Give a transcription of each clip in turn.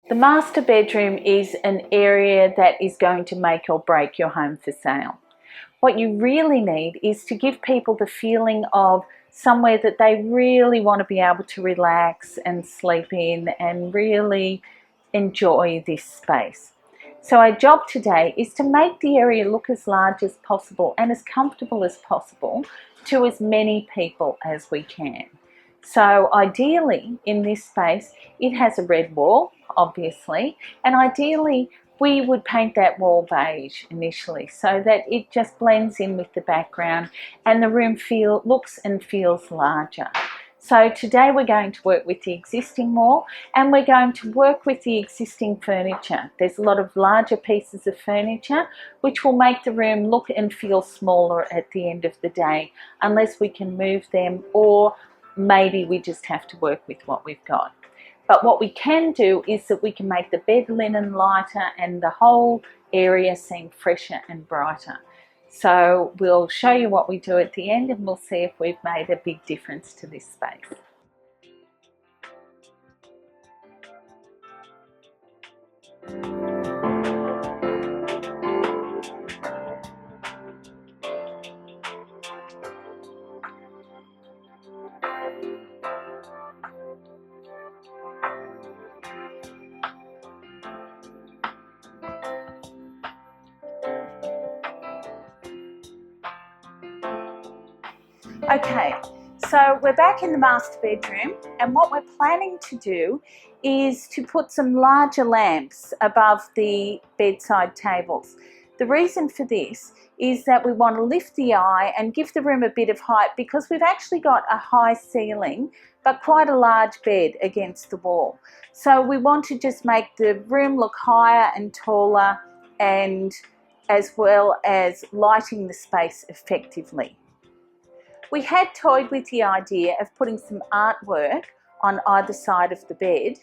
The master bedroom is an area that is going to make or break your home for sale. What you really need is to give people the feeling of somewhere that they really want to be able to relax and sleep in and really enjoy this space. So our job today is to make the area look as large as possible and as comfortable as possible to as many people as we can. So ideally in this space, it has a red wall, obviously, and ideally we would paint that wall beige initially so that it just blends in with the background and the room looks and feels larger. So today we're going to work with the existing wall and we're going to work with the existing furniture. There's a lot of larger pieces of furniture which will make the room look and feel smaller at the end of the day unless we can move them, or maybe we just have to work with what we've got. But what we can do is that we can make the bed linen lighter and the whole area seem fresher and brighter. So we'll show you what we do at the end and we'll see if we've made a big difference to this space. Okay, so we're back in the master bedroom and what we're planning to do is to put some larger lamps above the bedside tables. The reason for this is that we want to lift the eye and give the room a bit of height because we've actually got a high ceiling but quite a large bed against the wall. So we want to just make the room look higher and taller, and as well as lighting the space effectively. We had toyed with the idea of putting some artwork on either side of the bed,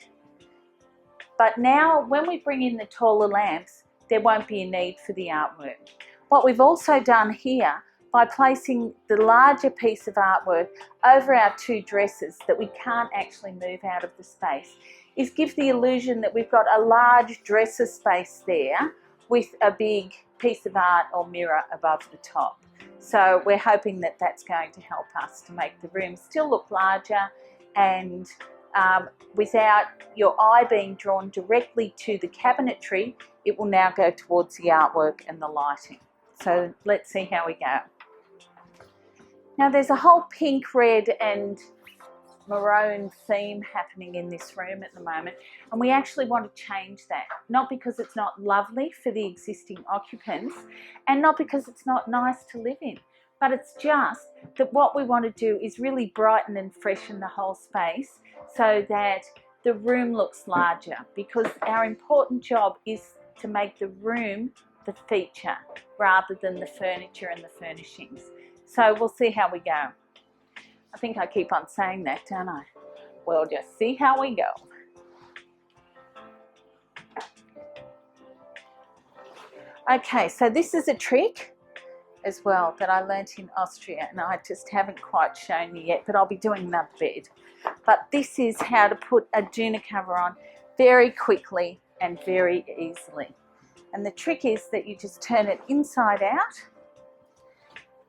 but now when we bring in the taller lamps, there won't be a need for the artwork. What we've also done here, by placing the larger piece of artwork over our two dressers that we can't actually move out of the space, is give the illusion that we've got a large dresser space there with a big piece of art or mirror above the top. So we're hoping that that's going to help us to make the room still look larger and without your eye being drawn directly to the cabinetry, it will now go towards the artwork and the lighting. So let's see how we go. Now there's a whole pink, red and maroon theme happening in this room at the moment, and we actually want to change that, not because it's not lovely for the existing occupants and not because it's not nice to live in, but it's just that what we want to do is really brighten and freshen the whole space so that the room looks larger, because our important job is to make the room the feature rather than the furniture and the furnishings. So we'll see how we go. I think I keep on saying that, don't I? We'll just see how we go. Okay, so this is a trick as well that I learnt in Austria, and I just haven't quite shown you yet, but I'll be doing another bed. But this is how to put a doona cover on very quickly and very easily. And the trick is that you just turn it inside out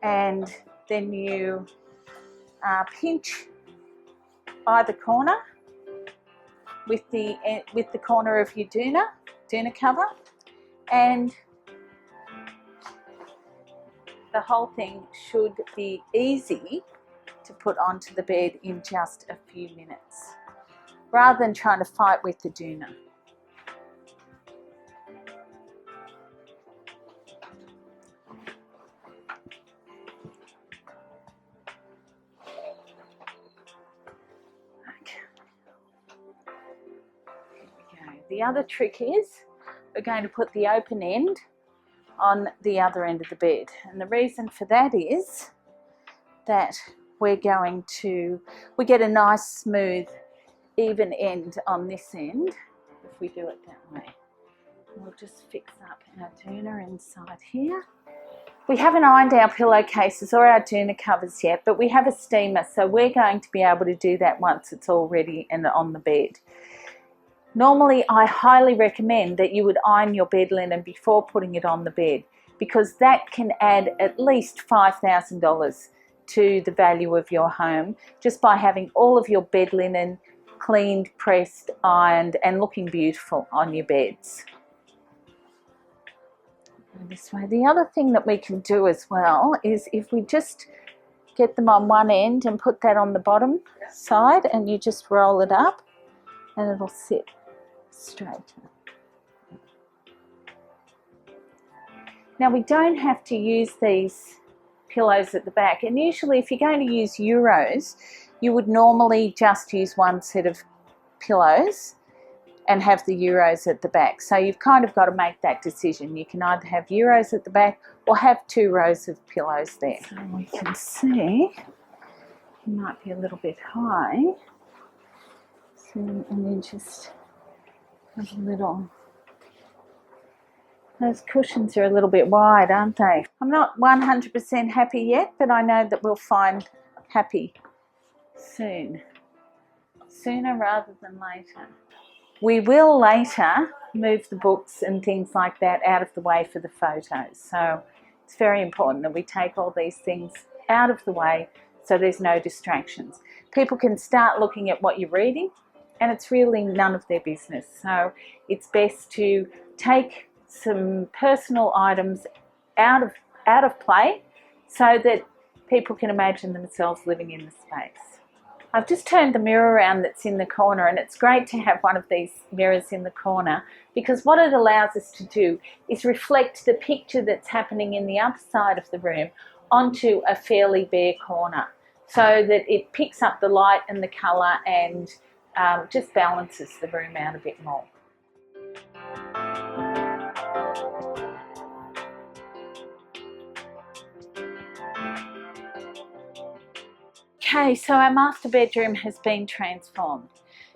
and then you pinch either corner with the corner of your doona cover, and the whole thing should be easy to put onto the bed in just a few minutes, rather than trying to fight with the doona. The other trick is we're going to put the open end on the other end of the bed, and the reason for that is that we get a nice smooth even end on this end if we do it that way. We'll just fix up our doona inside here. We haven't ironed our pillowcases or our doona covers yet, but we have a steamer, so we're going to be able to do that once it's all ready and on the bed. Normally, I highly recommend that you would iron your bed linen before putting it on the bed, because that can add at least $5,000 to the value of your home just by having all of your bed linen cleaned, pressed, ironed and looking beautiful on your beds. This way. The other thing that we can do as well is if we just get them on one end and put that on the bottom side, and you just roll it up and it'll sit straight. Now we don't have to use these pillows at the back, and usually if you're going to use Euros, you would normally just use one set of pillows and have the Euros at the back. So you've kind of got to make that decision. You can either have Euros at the back or have 2 rows of pillows there. So we can see it might be a little bit high. So, and then just have a little. Those cushions are a little bit wide, aren't they? I'm not 100% happy yet, but I know that we'll find happy soon. Sooner rather than later. We will later move the books and things like that out of the way for the photos. So it's very important that we take all these things out of the way so there's no distractions. People can start looking at what you're reading and it's really none of their business. So it's best to take some personal items out of play so that people can imagine themselves living in the space. I've just turned the mirror around that's in the corner, and it's great to have one of these mirrors in the corner because what it allows us to do is reflect the picture that's happening in the other side of the room onto a fairly bare corner so that it picks up the light and the colour and just balances the room out a bit more. Okay, so our master bedroom has been transformed.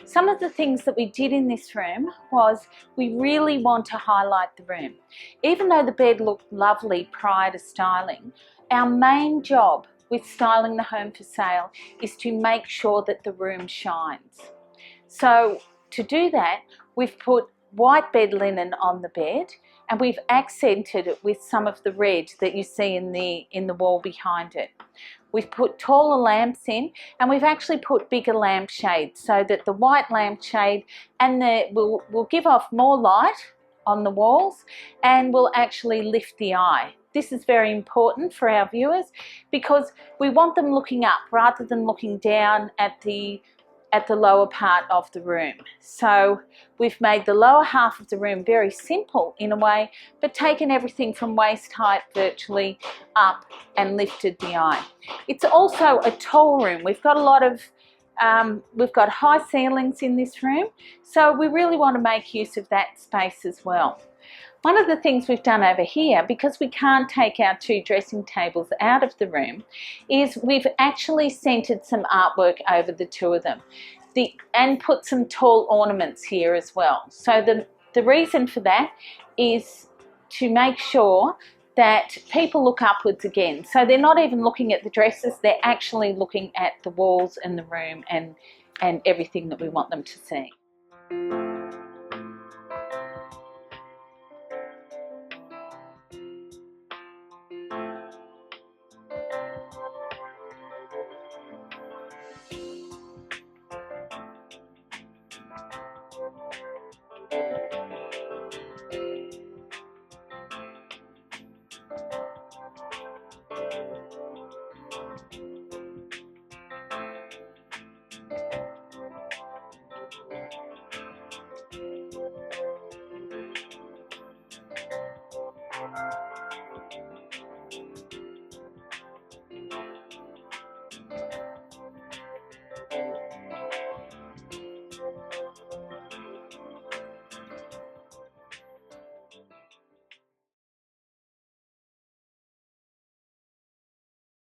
Some of the things that we did in this room was we really want to highlight the room. Even though the bed looked lovely prior to styling, our main job with styling the home for sale is to make sure that the room shines. So to do that, we've put white bed linen on the bed and we've accented it with some of the red that you see in the wall behind it. We've put taller lamps in and we've actually put bigger lampshades so that the white lampshade and will give off more light on the walls and will actually lift the eye. This is very important for our viewers because we want them looking up rather than looking down at the lower part of the room. So we've made the lower half of the room very simple in a way, but taken everything from waist height virtually up and lifted the eye. It's also a tall room. We've got a lot of, we've got high ceilings in this room, so we really want to make use of that space as well. One of the things we've done over here, because we can't take our 2 dressing tables out of the room, is we've actually centered some artwork over the 2 of them and put some tall ornaments here as well. So the reason for that is to make sure that people look upwards again. So they're not even looking at the dresses, they're actually looking at the walls and the room and everything that we want them to see.